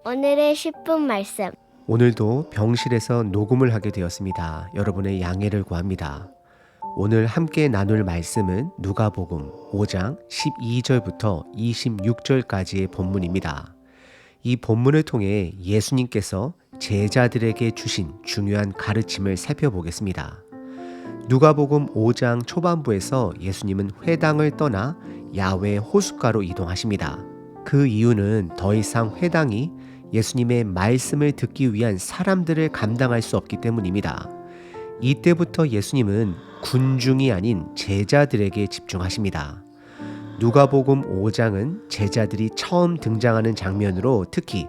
오늘의 10분 말씀. 오늘도 병실에서 녹음을 하게 되었습니다. 여러분의 양해를 구합니다. 오늘 함께 나눌 말씀은 누가복음 5장 12절부터 26절까지의 본문입니다. 이 본문을 통해 예수님께서 제자들에게 주신 중요한 가르침을 살펴보겠습니다. 누가복음 5장 초반부에서 예수님은 회당을 떠나 야외 호숫가로 이동하십니다. 그 이유는 더 이상 회당이 예수님의 말씀을 듣기 위한 사람들을 감당할 수 없기 때문입니다. 이때부터 예수님은 군중이 아닌 제자들에게 집중하십니다. 누가복음 5장은 제자들이 처음 등장하는 장면으로 특히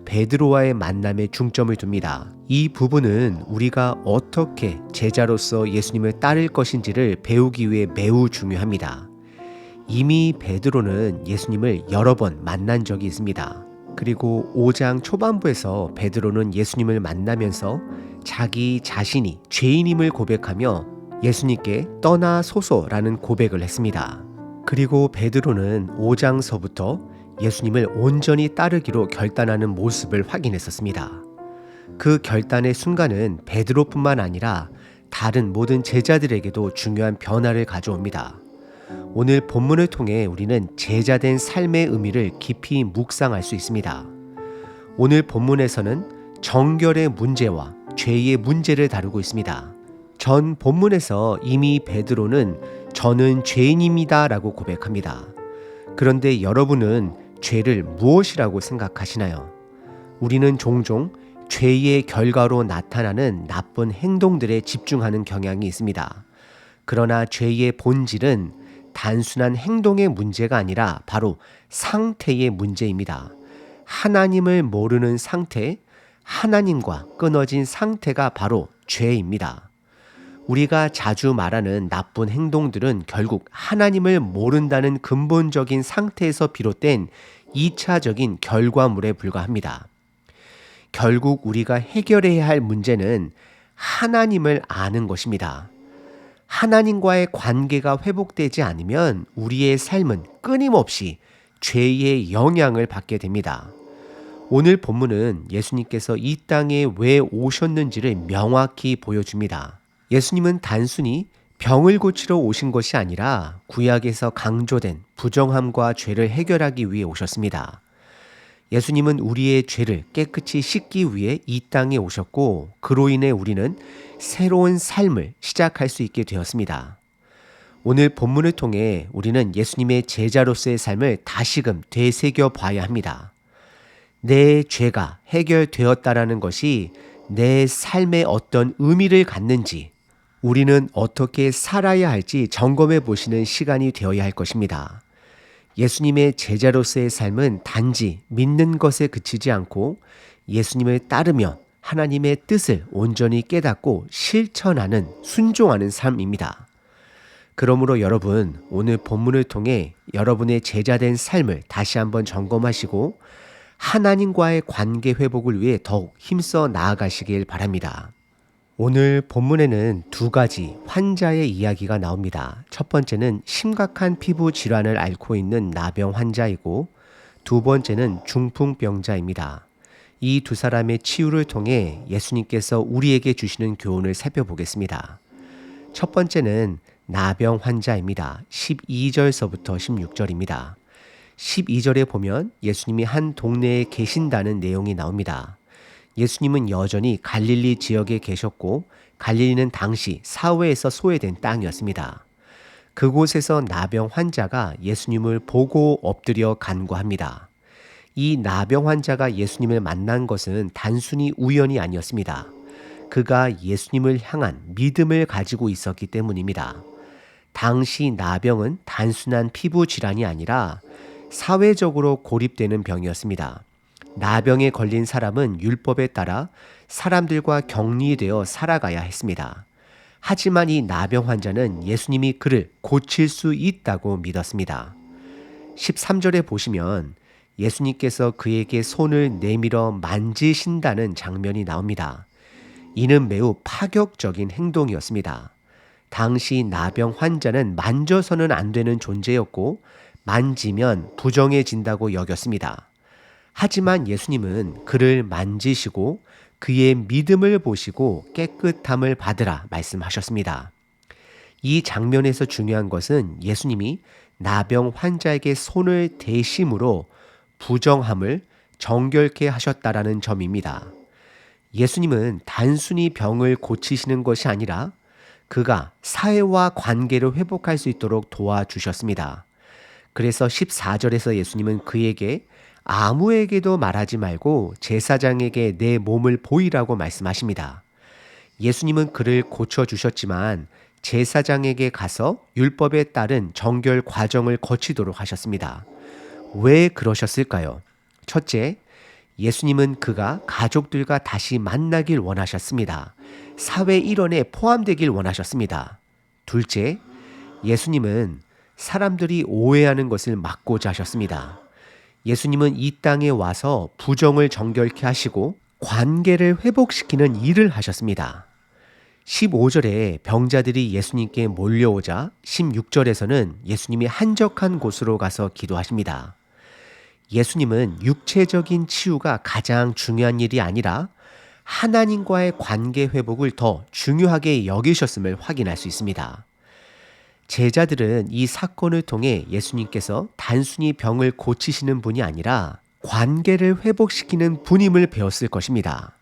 베드로와의 만남에 중점을 둡니다. 이 부분은 우리가 어떻게 제자로서 예수님을 따를 것인지를 배우기 위해 매우 중요합니다. 이미 베드로는 예수님을 여러 번 만난 적이 있습니다. 그리고 5장 초반부에서 베드로는 예수님을 만나면서 자기 자신이 죄인임을 고백하며 예수님께 떠나소서라는 고백을 했습니다. 그리고 베드로는 5장서부터 예수님을 온전히 따르기로 결단하는 모습을 확인했었습니다. 그 결단의 순간은 베드로뿐만 아니라 다른 모든 제자들에게도 중요한 변화를 가져옵니다. 오늘 본문을 통해 우리는 제자된 삶의 의미를 깊이 묵상할 수 있습니다. 오늘 본문에서는 정결의 문제와 죄의 문제를 다루고 있습니다. 전 본문에서 이미 베드로는 저는 죄인입니다 라고 고백합니다. 그런데 여러분은 죄를 무엇이라고 생각하시나요? 우리는 종종 죄의 결과로 나타나는 나쁜 행동들에 집중하는 경향이 있습니다. 그러나 죄의 본질은 단순한 행동의 문제가 아니라 바로 상태의 문제입니다. 하나님을 모르는 상태, 하나님과 끊어진 상태가 바로 죄입니다. 우리가 자주 말하는 나쁜 행동들은 결국 하나님을 모른다는 근본적인 상태에서 비롯된 2차적인 결과물에 불과합니다. 결국 우리가 해결해야 할 문제는 하나님을 아는 것입니다. 하나님과의 관계가 회복되지 않으면 우리의 삶은 끊임없이 죄의 영향을 받게 됩니다. 오늘 본문은 예수님께서 이 땅에 왜 오셨는지를 명확히 보여줍니다. 예수님은 단순히 병을 고치러 오신 것이 아니라 구약에서 강조된 부정함과 죄를 해결하기 위해 오셨습니다. 예수님은 우리의 죄를 깨끗이 씻기 위해 이 땅에 오셨고 그로 인해 우리는 새로운 삶을 시작할 수 있게 되었습니다. 오늘 본문을 통해 우리는 예수님의 제자로서의 삶을 다시금 되새겨 봐야 합니다. 내 죄가 해결되었다라는 것이 내 삶에 어떤 의미를 갖는지 우리는 어떻게 살아야 할지 점검해 보시는 시간이 되어야 할 것입니다. 예수님의 제자로서의 삶은 단지 믿는 것에 그치지 않고 예수님을 따르며 하나님의 뜻을 온전히 깨닫고 실천하는 순종하는 삶입니다. 그러므로 여러분, 오늘 본문을 통해 여러분의 제자된 삶을 다시 한번 점검하시고 하나님과의 관계 회복을 위해 더욱 힘써 나아가시길 바랍니다. 오늘 본문에는 두 가지 환자의 이야기가 나옵니다. 첫 번째는 심각한 피부 질환을 앓고 있는 나병 환자이고 두 번째는 중풍병자입니다. 이 두 사람의 치유를 통해 예수님께서 우리에게 주시는 교훈을 살펴보겠습니다. 첫 번째는 나병 환자입니다. 12절서부터 16절입니다. 12절에 보면 예수님이 한 동네에 계신다는 내용이 나옵니다. 예수님은 여전히 갈릴리 지역에 계셨고 갈릴리는 당시 사회에서 소외된 땅이었습니다. 그곳에서 나병 환자가 예수님을 보고 엎드려 간구합니다. 이 나병 환자가 예수님을 만난 것은 단순히 우연이 아니었습니다. 그가 예수님을 향한 믿음을 가지고 있었기 때문입니다. 당시 나병은 단순한 피부 질환이 아니라 사회적으로 고립되는 병이었습니다. 나병에 걸린 사람은 율법에 따라 사람들과 격리되어 살아가야 했습니다. 하지만 이 나병 환자는 예수님이 그를 고칠 수 있다고 믿었습니다. 13절에 보시면 예수님께서 그에게 손을 내밀어 만지신다는 장면이 나옵니다. 이는 매우 파격적인 행동이었습니다. 당시 나병 환자는 만져서는 안 되는 존재였고 만지면 부정해진다고 여겼습니다. 하지만 예수님은 그를 만지시고 그의 믿음을 보시고 깨끗함을 받으라 말씀하셨습니다. 이 장면에서 중요한 것은 예수님이 나병 환자에게 손을 대심으로 부정함을 정결케 하셨다라는 점입니다. 예수님은 단순히 병을 고치시는 것이 아니라 그가 사회와 관계를 회복할 수 있도록 도와주셨습니다. 그래서 14절에서 예수님은 그에게 아무에게도 말하지 말고 제사장에게 내 몸을 보이라고 말씀하십니다. 예수님은 그를 고쳐주셨지만 제사장에게 가서 율법에 따른 정결 과정을 거치도록 하셨습니다. 왜 그러셨을까요? 첫째, 예수님은 그가 가족들과 다시 만나길 원하셨습니다. 사회 일원에 포함되길 원하셨습니다. 둘째, 예수님은 사람들이 오해하는 것을 막고자 하셨습니다. 예수님은 이 땅에 와서 부정을 정결케 하시고 관계를 회복시키는 일을 하셨습니다. 15절에 병자들이 예수님께 몰려오자 16절에서는 예수님이 한적한 곳으로 가서 기도하십니다. 예수님은 육체적인 치유가 가장 중요한 일이 아니라 하나님과의 관계 회복을 더 중요하게 여기셨음을 확인할 수 있습니다. 제자들은 이 사건을 통해 예수님께서 단순히 병을 고치시는 분이 아니라 관계를 회복시키는 분임을 배웠을 것입니다.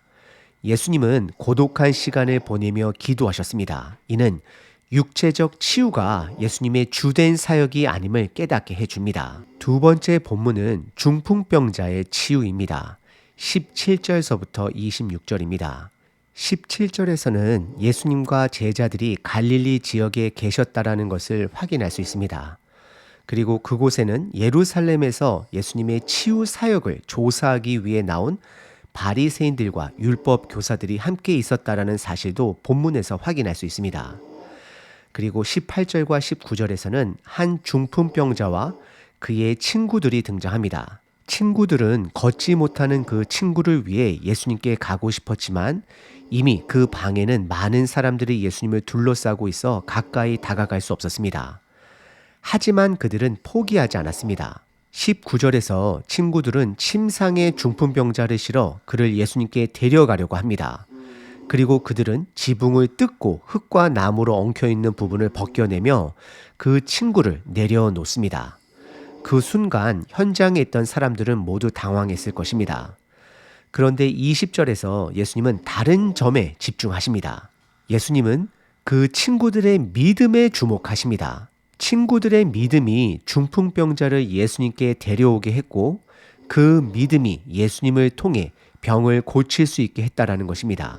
예수님은 고독한 시간을 보내며 기도하셨습니다. 이는 육체적 치유가 예수님의 주된 사역이 아님을 깨닫게 해줍니다. 두 번째 본문은 중풍병자의 치유입니다. 17절서부터 26절입니다. 17절에서는 예수님과 제자들이 갈릴리 지역에 계셨다라는 것을 확인할 수 있습니다. 그리고 그곳에는 예루살렘에서 예수님의 치유 사역을 조사하기 위해 나온 바리새인들과 율법 교사들이 함께 있었다라는 사실도 본문에서 확인할 수 있습니다. 그리고 18절과 19절에서는 한 중풍병자와 그의 친구들이 등장합니다. 친구들은 걷지 못하는 그 친구를 위해 예수님께 가고 싶었지만 이미 그 방에는 많은 사람들이 예수님을 둘러싸고 있어 가까이 다가갈 수 없었습니다. 하지만 그들은 포기하지 않았습니다. 19절에서 친구들은 침상에 중풍병자를 실어 그를 예수님께 데려가려고 합니다. 그리고 그들은 지붕을 뜯고 흙과 나무로 엉켜있는 부분을 벗겨내며 그 친구를 내려놓습니다. 그 순간 현장에 있던 사람들은 모두 당황했을 것입니다. 그런데 20절에서 예수님은 다른 점에 집중하십니다. 예수님은 그 친구들의 믿음에 주목하십니다. 친구들의 믿음이 중풍병자를 예수님께 데려오게 했고 그 믿음이 예수님을 통해 병을 고칠 수 있게 했다라는 것입니다.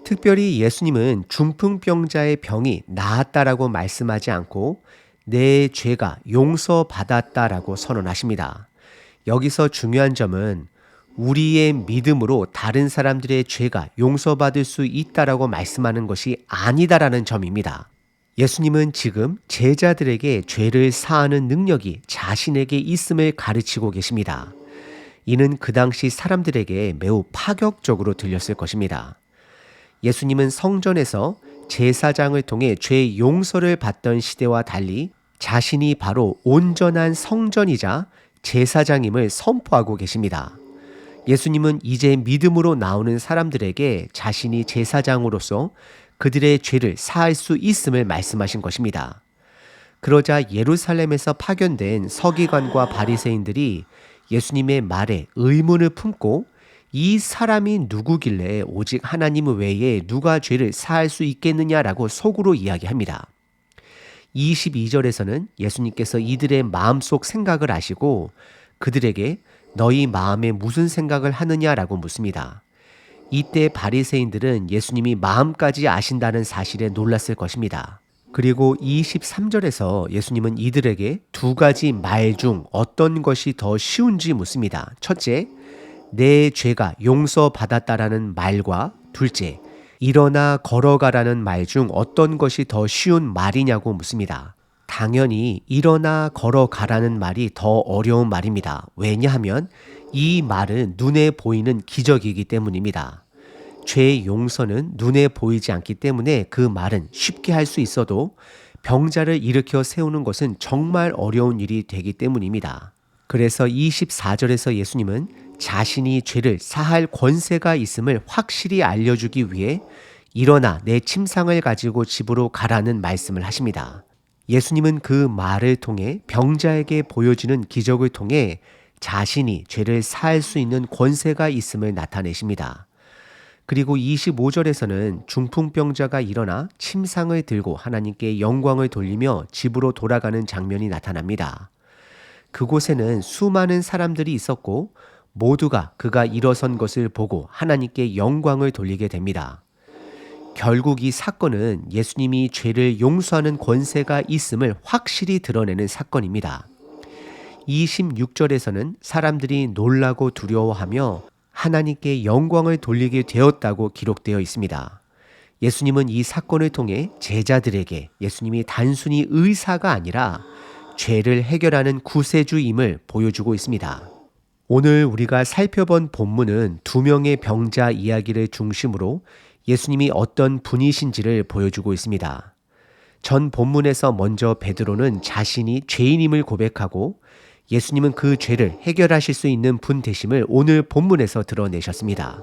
특별히 예수님은 중풍병자의 병이 나았다라고 말씀하지 않고 내 죄가 용서받았다라고 선언하십니다. 여기서 중요한 점은 우리의 믿음으로 다른 사람들의 죄가 용서받을 수 있다라고 말씀하는 것이 아니다라는 점입니다. 예수님은 지금 제자들에게 죄를 사하는 능력이 자신에게 있음을 가르치고 계십니다. 이는 그 당시 사람들에게 매우 파격적으로 들렸을 것입니다. 예수님은 성전에서 제사장을 통해 죄 용서를 받던 시대와 달리 자신이 바로 온전한 성전이자 제사장임을 선포하고 계십니다. 예수님은 이제 믿음으로 나오는 사람들에게 자신이 제사장으로서 그들의 죄를 사할 수 있음을 말씀하신 것입니다. 그러자 예루살렘에서 파견된 서기관과 바리새인들이 예수님의 말에 의문을 품고 이 사람이 누구길래 오직 하나님 외에 누가 죄를 사할 수 있겠느냐라고 속으로 이야기합니다. 22절에서는 예수님께서 이들의 마음속 생각을 아시고 그들에게 너희 마음에 무슨 생각을 하느냐라고 묻습니다. 이때 바리새인들은 예수님이 마음까지 아신다는 사실에 놀랐을 것입니다. 그리고 23절에서 예수님은 이들에게 두 가지 말 중 어떤 것이 더 쉬운지 묻습니다. 첫째, 내 죄가 용서받았다라는 말과 둘째, 일어나 걸어가라는 말 중 어떤 것이 더 쉬운 말이냐고 묻습니다. 당연히 일어나 걸어가라는 말이 더 어려운 말입니다. 왜냐하면 이 말은 눈에 보이는 기적이기 때문입니다. 죄의 용서는 눈에 보이지 않기 때문에 그 말은 쉽게 할 수 있어도 병자를 일으켜 세우는 것은 정말 어려운 일이 되기 때문입니다. 그래서 24절에서 예수님은 자신이 죄를 사할 권세가 있음을 확실히 알려주기 위해 일어나 내 침상을 가지고 집으로 가라는 말씀을 하십니다. 예수님은 그 말을 통해 병자에게 보여주는 기적을 통해 자신이 죄를 사할 수 있는 권세가 있음을 나타내십니다. 그리고 25절에서는 중풍병자가 일어나 침상을 들고 하나님께 영광을 돌리며 집으로 돌아가는 장면이 나타납니다. 그곳에는 수많은 사람들이 있었고 모두가 그가 일어선 것을 보고 하나님께 영광을 돌리게 됩니다. 결국 이 사건은 예수님이 죄를 용서하는 권세가 있음을 확실히 드러내는 사건입니다. 26절에서는 사람들이 놀라고 두려워하며 하나님께 영광을 돌리게 되었다고 기록되어 있습니다. 예수님은 이 사건을 통해 제자들에게 예수님이 단순히 의사가 아니라 죄를 해결하는 구세주임을 보여주고 있습니다. 오늘 우리가 살펴본 본문은 두 명의 병자 이야기를 중심으로 예수님이 어떤 분이신지를 보여주고 있습니다. 전 본문에서 먼저 베드로는 자신이 죄인임을 고백하고 예수님은 그 죄를 해결하실 수 있는 분 되심을 오늘 본문에서 드러내셨습니다.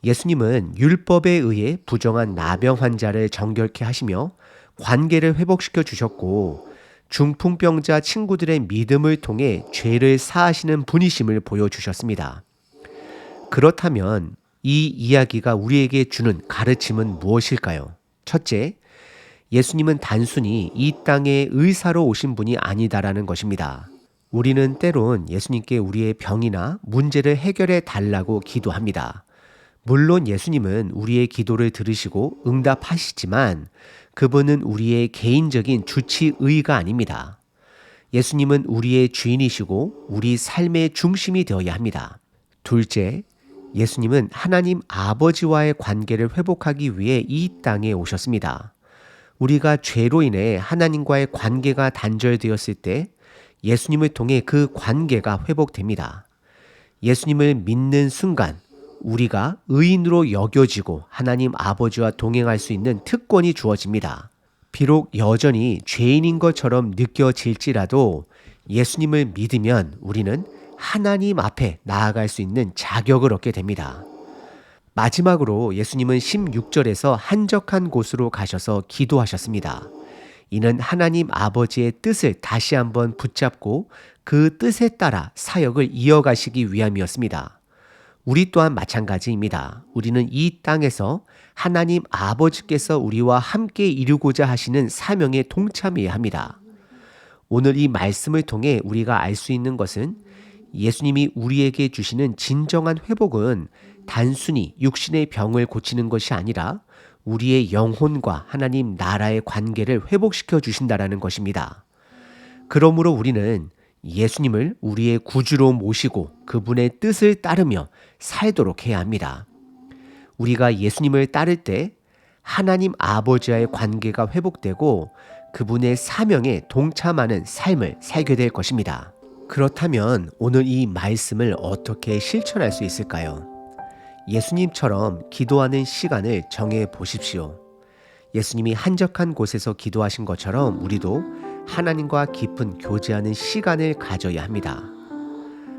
예수님은 율법에 의해 부정한 나병 환자를 정결케 하시며 관계를 회복시켜 주셨고 중풍병자 친구들의 믿음을 통해 죄를 사하시는 분이심을 보여주셨습니다. 그렇다면 이 이야기가 우리에게 주는 가르침은 무엇일까요? 첫째, 예수님은 단순히 이 땅에 의사로 오신 분이 아니다라는 것입니다. 우리는 때론 예수님께 우리의 병이나 문제를 해결해 달라고 기도합니다. 물론 예수님은 우리의 기도를 들으시고 응답하시지만 그분은 우리의 개인적인 주치의가 아닙니다. 예수님은 우리의 주인이시고 우리 삶의 중심이 되어야 합니다. 둘째, 예수님은 하나님 아버지와의 관계를 회복하기 위해 이 땅에 오셨습니다. 우리가 죄로 인해 하나님과의 관계가 단절되었을 때 예수님을 통해 그 관계가 회복됩니다. 예수님을 믿는 순간 우리가 의인으로 여겨지고 하나님 아버지와 동행할 수 있는 특권이 주어집니다. 비록 여전히 죄인인 것처럼 느껴질지라도 예수님을 믿으면 우리는 하나님 앞에 나아갈 수 있는 자격을 얻게 됩니다. 마지막으로 예수님은 16절에서 한적한 곳으로 가셔서 기도하셨습니다. 이는 하나님 아버지의 뜻을 다시 한번 붙잡고 그 뜻에 따라 사역을 이어가시기 위함이었습니다. 우리 또한 마찬가지입니다. 우리는 이 땅에서 하나님 아버지께서 우리와 함께 이루고자 하시는 사명에 동참해야 합니다. 오늘 이 말씀을 통해 우리가 알 수 있는 것은 예수님이 우리에게 주시는 진정한 회복은 단순히 육신의 병을 고치는 것이 아니라 우리의 영혼과 하나님 나라의 관계를 회복시켜 주신다라는 것입니다. 그러므로 우리는 예수님을 우리의 구주로 모시고 그분의 뜻을 따르며 살도록 해야 합니다. 우리가 예수님을 따를 때 하나님 아버지와의 관계가 회복되고 그분의 사명에 동참하는 삶을 살게 될 것입니다. 그렇다면 오늘 이 말씀을 어떻게 실천할 수 있을까요? 예수님처럼 기도하는 시간을 정해 보십시오. 예수님이 한적한 곳에서 기도하신 것처럼 우리도 하나님과 깊은 교제하는 시간을 가져야 합니다.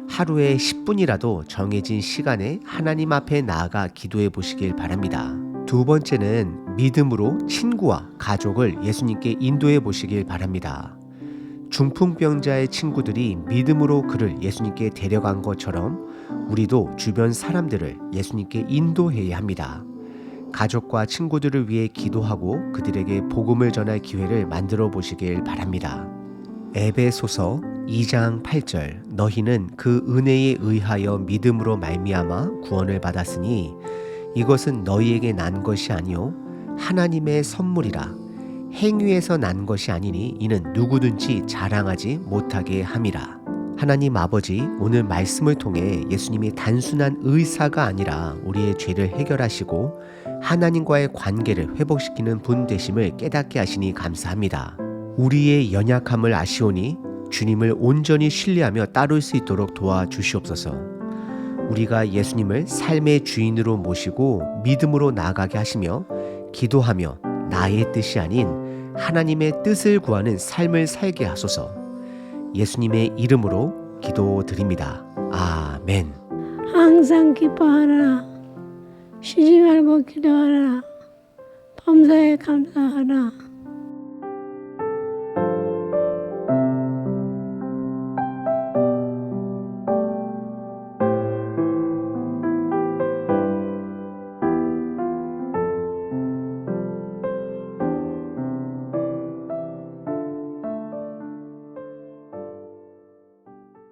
하루에 10분이라도 정해진 시간에 하나님 앞에 나아가 기도해 보시길 바랍니다. 두 번째는 믿음으로 친구와 가족을 예수님께 인도해 보시길 바랍니다. 중풍병자의 친구들이 믿음으로 그를 예수님께 데려간 것처럼 우리도 주변 사람들을 예수님께 인도해야 합니다. 가족과 친구들을 위해 기도하고 그들에게 복음을 전할 기회를 만들어 보시길 바랍니다. 에베소서 2장 8절 너희는 그 은혜에 의하여 믿음으로 말미암아 구원을 받았으니 이것은 너희에게 난 것이 아니요 하나님의 선물이라 행위에서 난 것이 아니니 이는 누구든지 자랑하지 못하게 함이라. 하나님 아버지, 오늘 말씀을 통해 예수님이 단순한 의사가 아니라 우리의 죄를 해결하시고 하나님과의 관계를 회복시키는 분 되심을 깨닫게 하시니 감사합니다. 우리의 연약함을 아시오니 주님을 온전히 신뢰하며 따를 수 있도록 도와주시옵소서. 우리가 예수님을 삶의 주인으로 모시고 믿음으로 나아가게 하시며 기도하며 나의 뜻이 아닌 하나님의 뜻을 구하는 삶을 살게 하소서. 예수님의 이름으로 기도드립니다. 아멘. 항상 기뻐하라. 쉬지 말고 기도하라. 범사에 감사하라.